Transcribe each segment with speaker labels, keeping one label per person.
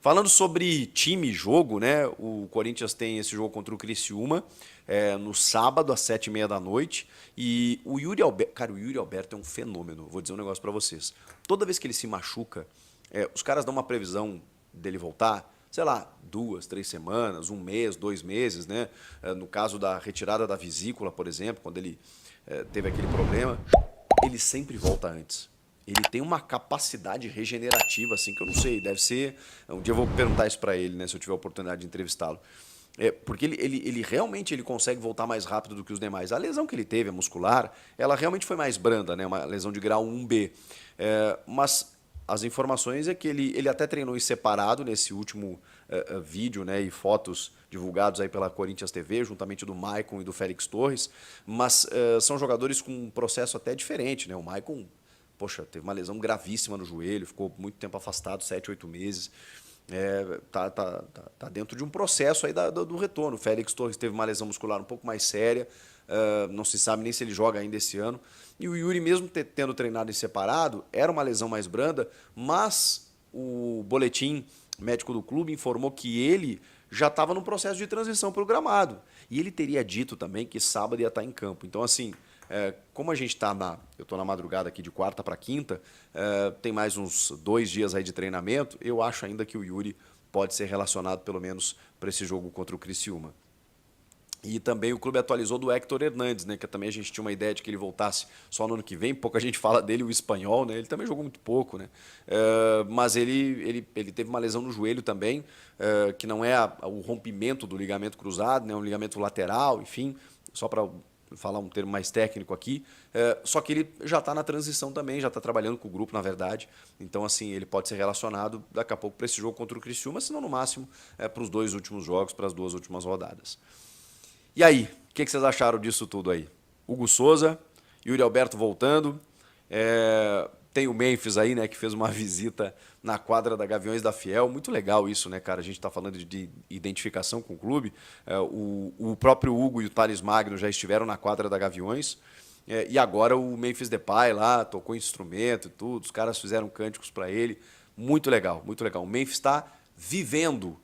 Speaker 1: Falando sobre time e jogo, né? O Corinthians tem esse jogo contra o Criciúma no sábado, às 7h30 da noite. E o Yuri Alberto. Cara, o Yuri Alberto é um fenômeno. Vou dizer um negócio pra vocês. Toda vez que ele se machuca, os caras dão uma previsão dele voltar, sei lá, 2, 3 semanas, um mês, 2 meses, né? No caso da retirada da vesícula, por exemplo, quando ele teve aquele problema, ele sempre volta antes. Ele tem uma capacidade regenerativa, assim, que eu não sei, deve ser. Um dia eu vou perguntar isso pra ele, né, se eu tiver a oportunidade de entrevistá-lo. Porque ele realmente ele consegue voltar mais rápido do que os demais. A lesão que ele teve, a muscular, ela realmente foi mais branda, né, uma lesão de grau 1B. Mas as informações é que ele até treinou em separado nesse último vídeo, né, e fotos divulgados aí pela Corinthians TV, juntamente do Maicon e do Félix Torres, mas são jogadores com um processo até diferente, né? O Maicon, poxa, teve uma lesão gravíssima no joelho, ficou muito tempo afastado, 7, 8 meses. Tá dentro de um processo aí do retorno. O Félix Torres teve uma lesão muscular um pouco mais séria, não se sabe nem se ele joga ainda esse ano. E o Yuri, mesmo tendo treinado em separado, era uma lesão mais branda, mas o boletim médico do clube informou que ele já estava num processo de transição para o gramado. E ele teria dito também que sábado ia estar em campo. Então, assim, como a gente está eu estou na madrugada aqui de quarta para quinta, tem mais uns 2 dias aí de treinamento, eu acho ainda que o Yuri pode ser relacionado pelo menos para esse jogo contra o Criciúma. E também o clube atualizou do Héctor Hernandes, né, que também a gente tinha uma ideia de que ele voltasse só no ano que vem, pouca gente fala dele, o espanhol, né, ele também jogou muito pouco, né, mas ele teve uma lesão no joelho também, que não é o rompimento do ligamento cruzado, né, um ligamento lateral, enfim, só para falar um termo mais técnico aqui, só que ele já está na transição também, já está trabalhando com o grupo, na verdade, então assim, ele pode ser relacionado daqui a pouco para esse jogo contra o Criciúma, se não no máximo para os 2 últimos jogos, para as 2 últimas rodadas. E aí, o que vocês acharam disso tudo aí? Hugo Souza, Yuri Alberto voltando, tem o Memphis aí, né, que fez uma visita na quadra da Gaviões da Fiel, muito legal isso, né, cara, a gente está falando de identificação com o clube, o próprio Hugo e o Thales Magno já estiveram na quadra da Gaviões, e agora o Memphis Depay lá, tocou instrumento e tudo, os caras fizeram cânticos para ele, muito legal, muito legal. O Memphis está vivendo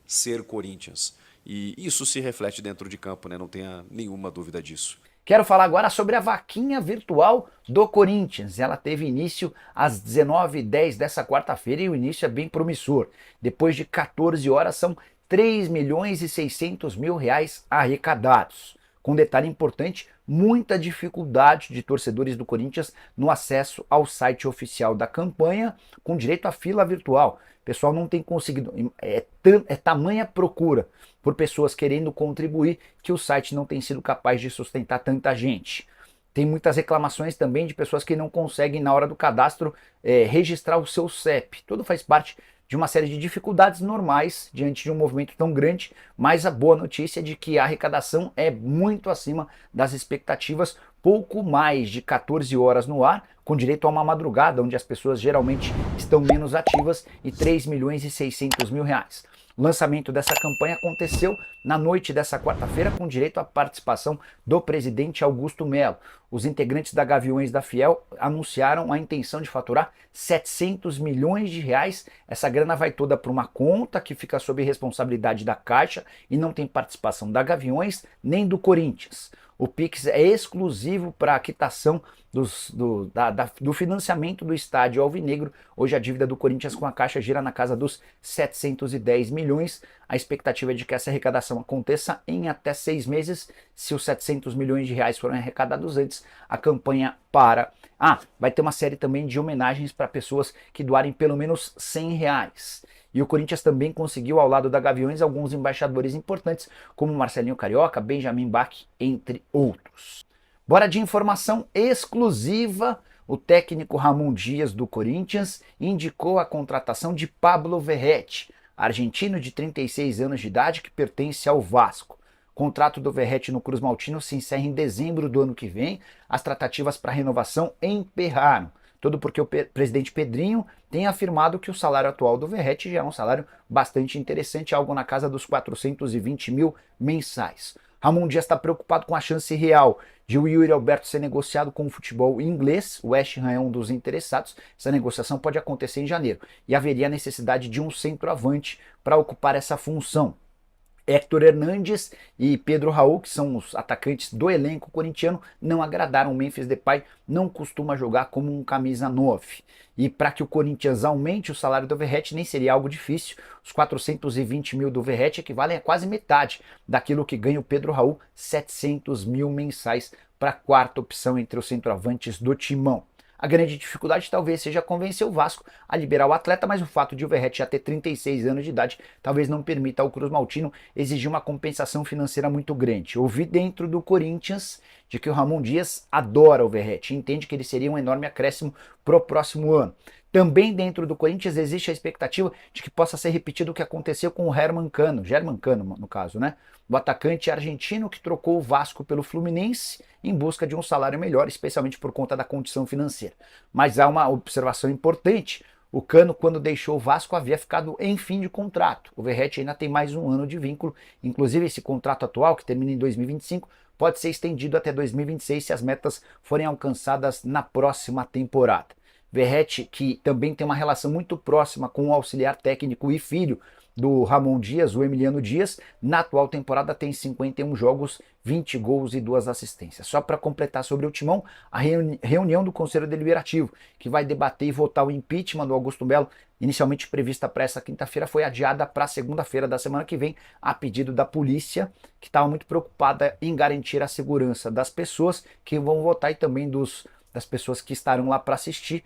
Speaker 1: ser Corinthians. E isso se reflete dentro de campo, né? Não tenha nenhuma dúvida disso.
Speaker 2: Quero falar agora sobre a vaquinha virtual do Corinthians. Ela teve início às 19h10 dessa quarta-feira e o início é bem promissor. Depois de 14 horas são 3.600.000 reais arrecadados. Com um detalhe importante, muita dificuldade de torcedores do Corinthians no acesso ao site oficial da campanha, com direito à fila virtual. O pessoal não tem conseguido, é tamanha procura por pessoas querendo contribuir que o site não tem sido capaz de sustentar tanta gente. Tem muitas reclamações também de pessoas que não conseguem, na hora do cadastro, registrar o seu CEP. Tudo faz parte de uma série de dificuldades normais diante de um movimento tão grande, mas a boa notícia é de que a arrecadação é muito acima das expectativas, pouco mais de 14 horas no ar, com direito a uma madrugada, onde as pessoas geralmente estão menos ativas, e 3.600.000 reais. O lançamento dessa campanha aconteceu na noite dessa quarta-feira, com direito à participação do presidente Augusto Melo. Os integrantes da Gaviões da Fiel anunciaram a intenção de faturar 700 milhões de reais. Essa grana vai toda para uma conta que fica sob responsabilidade da Caixa e não tem participação da Gaviões nem do Corinthians. O Pix é exclusivo para a quitação do financiamento do estádio alvinegro. Hoje a dívida do Corinthians com a Caixa gira na casa dos 710 milhões. A expectativa é de que essa arrecadação aconteça em até 6 meses. Se os 700 milhões de reais forem arrecadados antes, a campanha para. Vai ter uma série também de homenagens para pessoas que doarem pelo menos 100 reais. E o Corinthians também conseguiu, ao lado da Gaviões, alguns embaixadores importantes, como Marcelinho Carioca, Benjamin Bach, entre outros. Bora de informação exclusiva. O técnico Ramon Dias do Corinthians indicou a contratação de Pablo Verratti, argentino de 36 anos de idade que pertence ao Vasco. O contrato do Verratti no Cruz Maltino se encerra em dezembro do ano que vem. As tratativas para renovação emperraram. Tudo porque o presidente Pedrinho tem afirmado que o salário atual do Verratti já é um salário bastante interessante, algo na casa dos 420 mil mensais. Ramon Dias está preocupado com a chance real de o Yuri Alberto ser negociado com o futebol inglês. O West Ham é um dos interessados. Essa negociação pode acontecer em janeiro e haveria a necessidade de um centroavante para ocupar essa função. Héctor Hernandes e Pedro Raul, que são os atacantes do elenco corintiano, não agradaram. O Memphis Depay não costuma jogar como um camisa 9. E para que o Corinthians aumente o salário do Verratti, nem seria algo difícil. Os 420 mil do Verratti equivalem a quase metade daquilo que ganha o Pedro Raul, 700 mil mensais para a quarta opção entre os centroavantes do Timão. A grande dificuldade talvez seja convencer o Vasco a liberar o atleta, mas o fato de o Verratti já ter 36 anos de idade talvez não permita ao Cruz Maltino exigir uma compensação financeira muito grande. Ouvi dentro do Corinthians de que o Ramon Dias adora o Verratti e entende que ele seria um enorme acréscimo pro próximo ano. Também dentro do Corinthians existe a expectativa de que possa ser repetido o que aconteceu com o Germán Cano no caso, né? O atacante argentino que trocou o Vasco pelo Fluminense em busca de um salário melhor, especialmente por conta da condição financeira. Mas há uma observação importante: o Cano, quando deixou o Vasco, havia ficado em fim de contrato. O Verratti ainda tem mais um ano de vínculo, inclusive esse contrato atual, que termina em 2025, pode ser estendido até 2026 se as metas forem alcançadas na próxima temporada. Verratti, que também tem uma relação muito próxima com o auxiliar técnico e filho do Ramon Dias, o Emiliano Dias, na atual temporada tem 51 jogos, 20 gols e 2 assistências. Só para completar sobre o Timão, a reunião do Conselho Deliberativo, que vai debater e votar o impeachment do Augusto Melo, inicialmente prevista para essa quinta-feira, foi adiada para segunda-feira da semana que vem, a pedido da polícia, que estava muito preocupada em garantir a segurança das pessoas que vão votar e também das pessoas que estarão lá para assistir.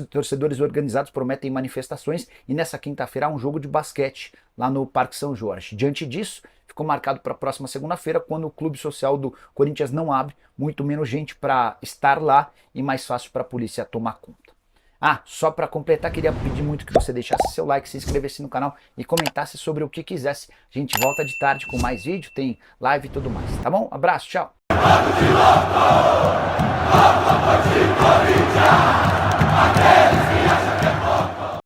Speaker 2: Torcedores organizados prometem manifestações e nessa quinta-feira há um jogo de basquete lá no Parque São Jorge. Diante disso, ficou marcado para a próxima segunda-feira, quando o clube social do Corinthians não abre, muito menos gente para estar lá e mais fácil para a polícia tomar conta. Só para completar, queria pedir muito que você deixasse seu like, se inscrevesse no canal e comentasse sobre o que quisesse. A gente volta de tarde com mais vídeo, tem live e tudo mais, tá bom? Abraço, tchau!